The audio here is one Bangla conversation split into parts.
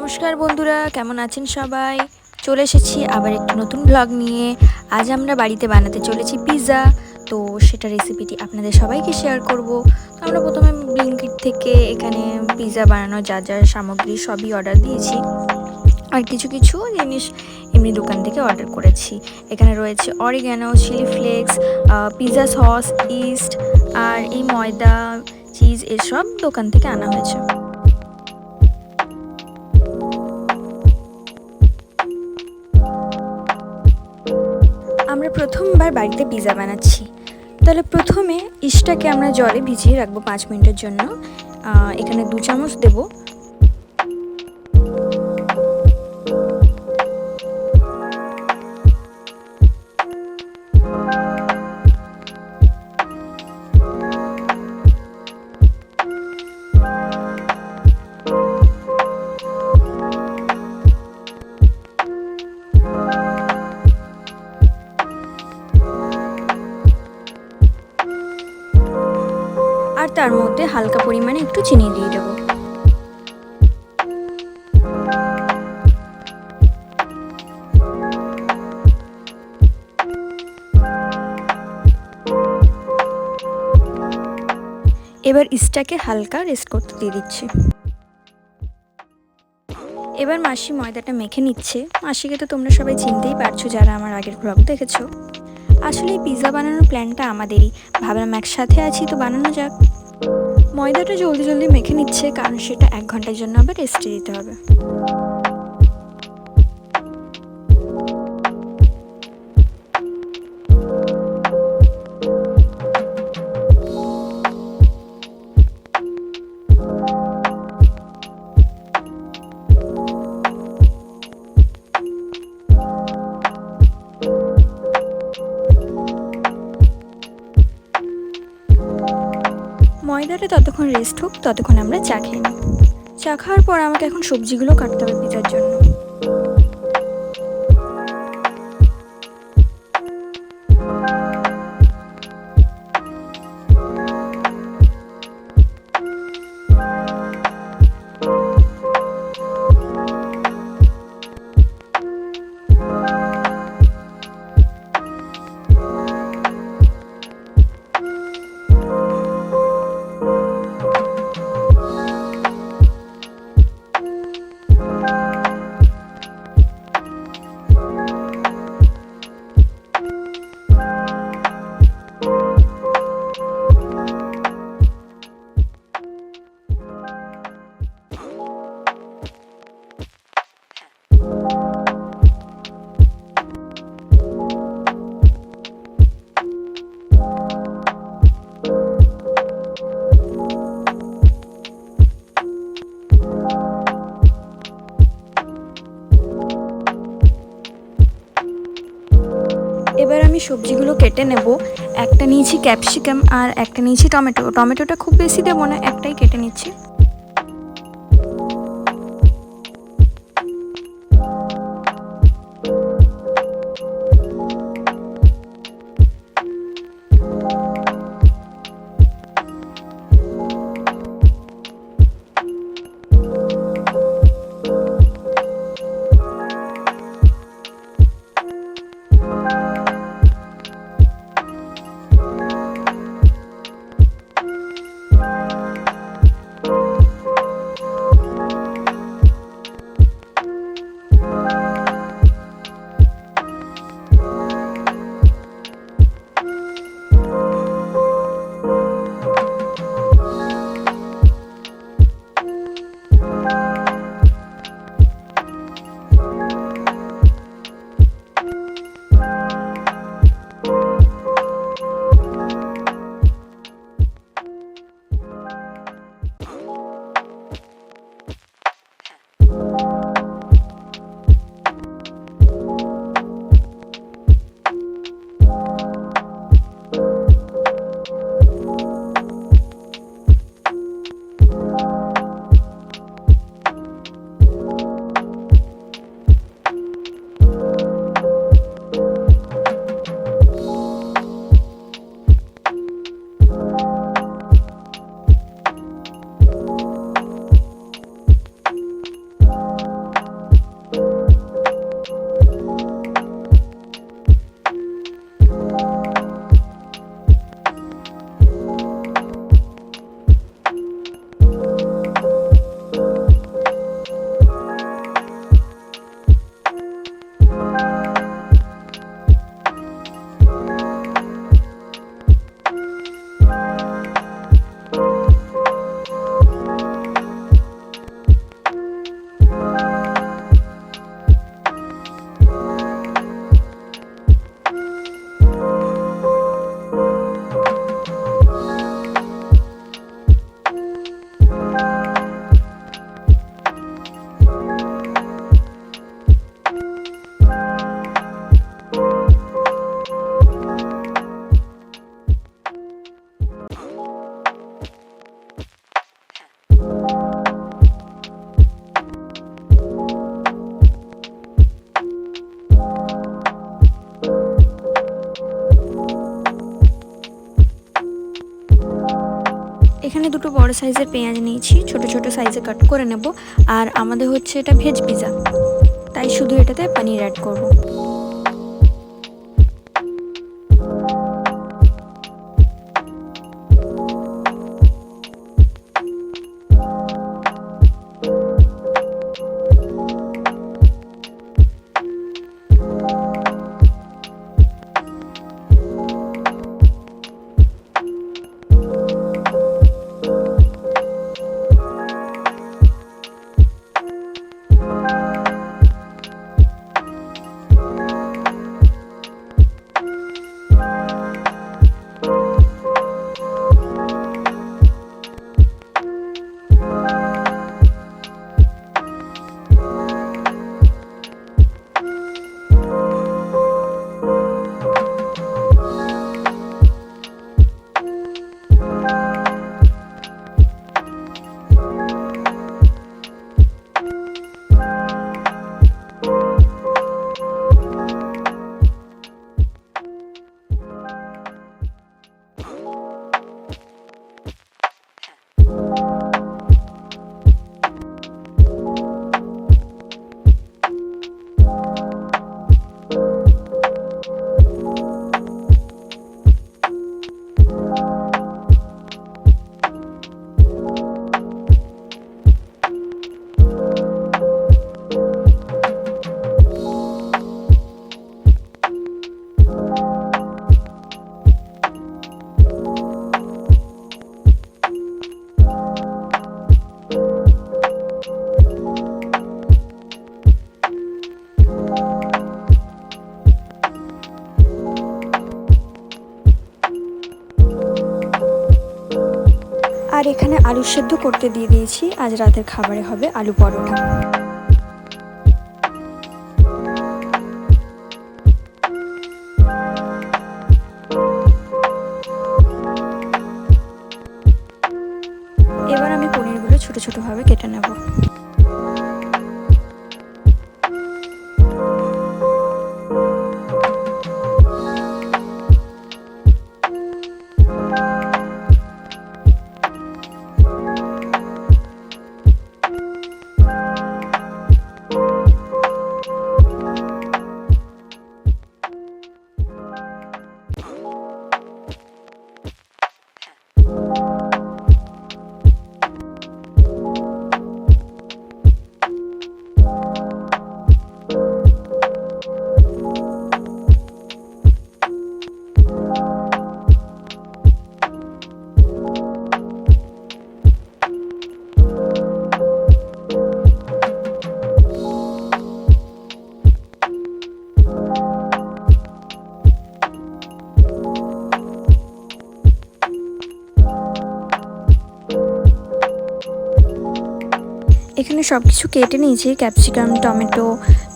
নমস্কার বন্ধুরা, কেমন আছেন সবাই? চলে এসেছি আবার একটি নতুন ব্লগ নিয়ে। আজ আমরা বাড়িতে বানাতে চলেছি পিৎজা। তো সেটা রেসিপিটি আপনাদের সবাইকে শেয়ার করব। তো আমরা প্রথমে ব্লিঙ্কিট থেকে এখানে পিৎজা বানানোর যা যা সামগ্রী সবই অর্ডার দিয়েছি, আর কিছু কিছু জিনিস এমনি দোকান থেকে অর্ডার করেছি। এখানে রয়েছে oregano, chilli flakes, pizza sauce, yeast, আর এই ময়দা, চিজ এসব দোকান থেকে আনা হয়েছে। আমরা প্রথমবার বাড়িতে পিৎজা বানাচ্ছি। তাহলে প্রথমে ইস্টটাকে আমরা জলে ভিজিয়ে রাখবো 5 মিনিটের জন্য। এখানে 2 চামচ দেবো। আর তার মধ্যে হালকা পরিমাণে একটু চিনি দিয়ে দেবো। এবার ইস্টটাকে হালকা রেস্ট করতে দিয়ে দিচ্ছি। এবার মাসি ময়দাটা মেখে নিচ্ছে। মাসিকে তো তোমরা সবাই চিনতেই পারছো যারা আমার আগের ব্লগ দেখেছো। আসলে এই পিৎজা বানানোর প্ল্যানটা আমাদেরই, ভাবলাম একসাথে আছি তো বানানো যাক। ময়দাটা জলদি জলদি মেখে নিচ্ছে, কারণ সেটা 1 ঘন্টার জন্য আবার রেস্টে দিতে হবে। ময়দাটা ততক্ষণ রেস্ট হোক, ততক্ষণ আমরা চা খেয়ে নিই। চা খাওয়ার পর আমাকে এখন সবজিগুলো কাটতে হবে পিৎজার জন্য। এবার আমি সবজিগুলো কেটে নেব। একটা নিয়েছি ক্যাপসিকাম আর একটা নিয়েছি টমেটো। টমেটোটা খুব বেশি দেবো না, একটাই কেটে নিচ্ছি। বড় সাইজের পেঁয়াজ নিয়েছি, ছোট ছোট সাইজে কাট করে নেব। আর আমাদের হচ্ছে এটা ভেজ পিৎজা, তাই শুধু এটাতে পনির অ্যাড করব। আর এখানে আলু সেদ্ধ করতে দিয়ে দিয়েছি। আজ রাতের খাবারে হবে আলু পরোটা। এবার আমি পনিরগুলো ছোট ছোট ভাবে কেটে নেব। এখানে সব কিছু কেটে নিয়েছি, ক্যাপসিকাম, টমেটো,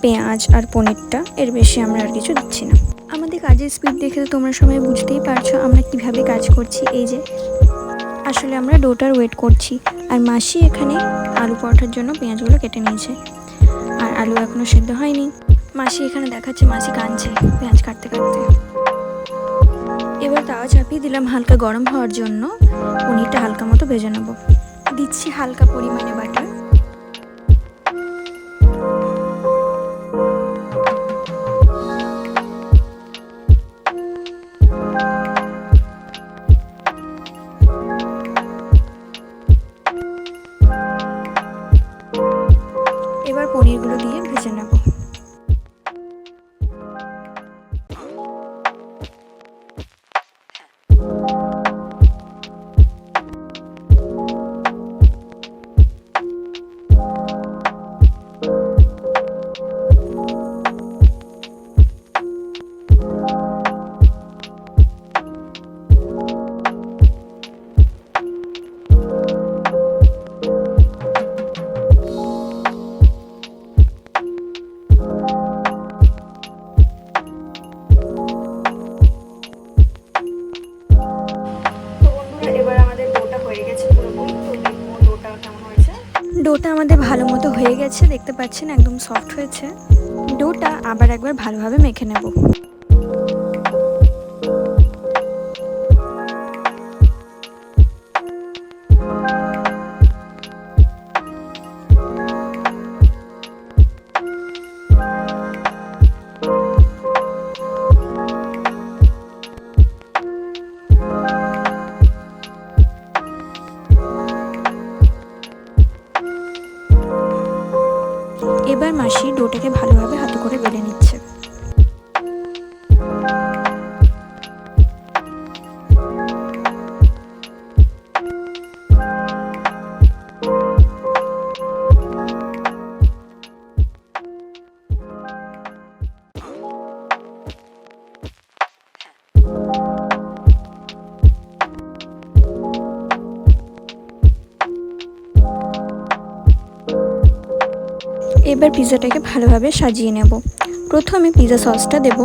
পেঁয়াজ আর পনিরটা। এর বেশি আমরা আর কিছু দিচ্ছি না। আমাদের কাজের স্পিড দেখে তো তোমরা সবাই বুঝতেই পারছো আমরা কিভাবে কাজ করছি। এই যে আসলে আমরা ডোটার ওয়েট করছি। আর মাসি এখানে আলু পরোটার জন্য পেঁয়াজগুলো কেটে নিয়েছে, আর আলু এখনও সেদ্ধ হয়নি। মাসি এখানে দেখাচ্ছে মাসি কাঁদছে পেঁয়াজ কাটতে কাটতে। এবার তাওয়া চাপিয়ে দিলাম হালকা গরম হওয়ার জন্য। পনিরটা হালকা মতো ভেজে নেব। দিচ্ছি হালকা পরিমাণে বাটার। এবার পনিরগুলো দিয়ে ভেজে নেব। ডোটা আমাদের ভালো মতো হয়ে গেছে, দেখতে পাচ্ছেন একদম সফট হয়েছে। ডোটা আবার একবার ভালোভাবে মেখে নেব। এবার মাসি ডোটাকে ভালোভাবে হাতে করে বেলে নিচ্ছে। এবার পিৎজাটাকে ভালোভাবে সাজিয়ে নেব। প্রথমে পিৎজা সসটা দেব।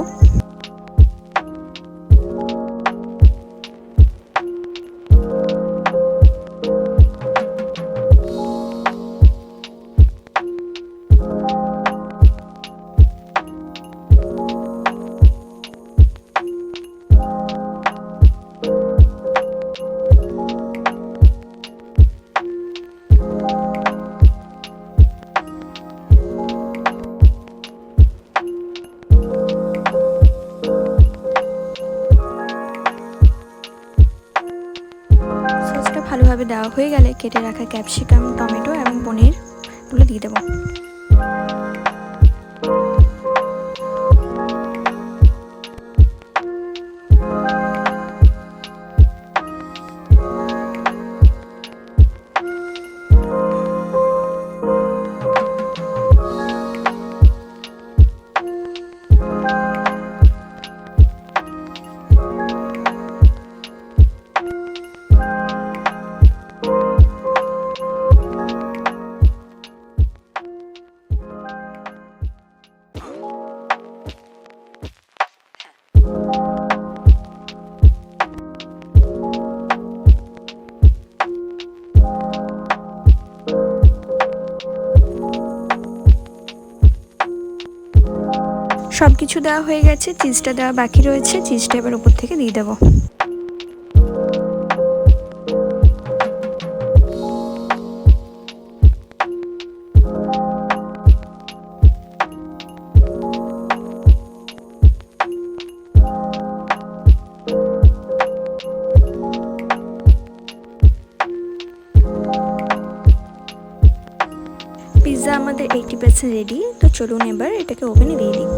ভালোভাবে দেওয়া হয়ে গেলে কেটে রাখা ক্যাপসিকাম, টমেটো এবং পনিরগুলো দিয়ে দেবো। সব কিছু দেওয়া হয়ে গেছে, চিজটা দেওয়া বাকি রয়েছে। চিজটা এবার উপর থেকে দিয়ে দেবো। পিৎজা আমাদের 80% রেডি। তো চলুন এবার এটাকে ওভেনে দিয়ে দিই।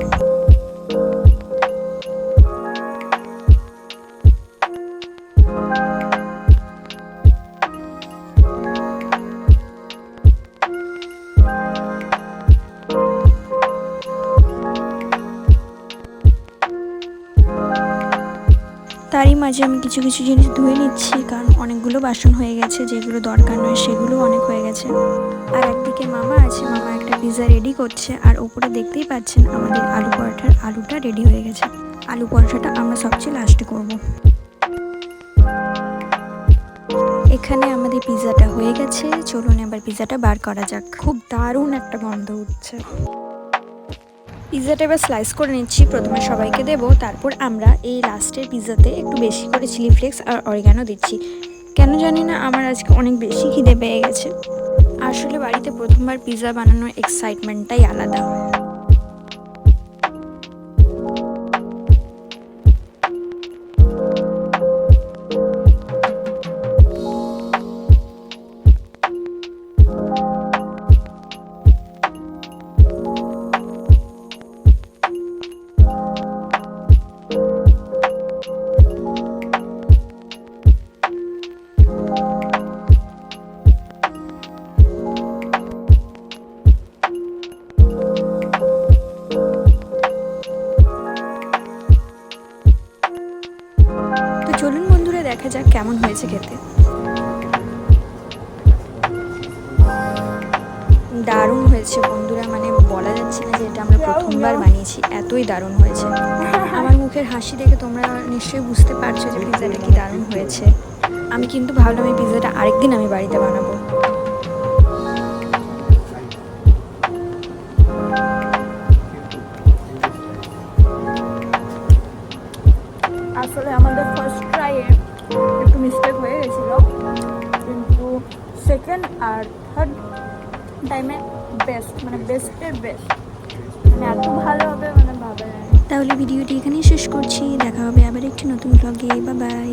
তারই মাঝে আমি কিছু কিছু জিনিস ধুয়ে নিচ্ছি, কারণ অনেকগুলো বাসন হয়ে গেছে, যেগুলো দরকার নয় সেগুলো অনেক হয়ে গেছে। আর একদিকে মামা আছে, মামা একটা পিৎজা রেডি করছে। আর ওপরে দেখতেই পাচ্ছেন আমাদের আলু পরোটার আলুটা রেডি হয়ে গেছে। আলু পরোটাটা আমরা সবচেয়ে লাস্টে করব। এখানে আমাদের পিৎজাটা হয়ে গেছে। চলুন এবার পিৎজাটা বার করা যাক। খুব দারুণ একটা গন্ধ উঠছে। পিৎজাটা এবার স্লাইস করে নিচ্ছি। প্রথমে সবাইকে দেব, তারপর আমরা এই লাস্টের পিৎজাতে একটু বেশি করে চিলি ফ্লেক্স আর অরিগানো দিচ্ছি। কেন জানি না, আমার আজকে অনেক বেশি খিদে পেয়ে গেছে। আসলে বাড়িতে প্রথমবার পিৎজা বানানোর এক্সাইটমেন্টটাই আলাদা। চলুন বন্ধুরা, দেখা যাক কেমন হয়েছে খেতে। দারুণ হয়েছে বন্ধুরা, মানে বলা যাচ্ছে না যে এটা আমরা প্রথমবার বানিয়েছি, এতই দারুণ হয়েছে। আমার মুখের হাসি দেখে তোমরা নিশ্চয়ই বুঝতে পারছো যে পিৎজাটা কি দারুণ হয়েছে। আমি কিন্তু ভাবলাম এই পিৎজাটা আরেকদিন আমি বাড়িতে বানাবো। আসলে আমাদের ফার্স্ট ট্রাইয়ে একটু মিস্টেক হয়ে গেছিলো, কিন্তু সেকেন্ড আর থার্ড টাইমে বেস্ট, মানে বেস্টের বেস্ট, মানে এত ভালো হবে মানে ভাবা যায় না। তাহলে ভিডিওটি এখানেই শেষ করছি। দেখা হবে আবার একটি নতুন ব্লগে। Bye bye.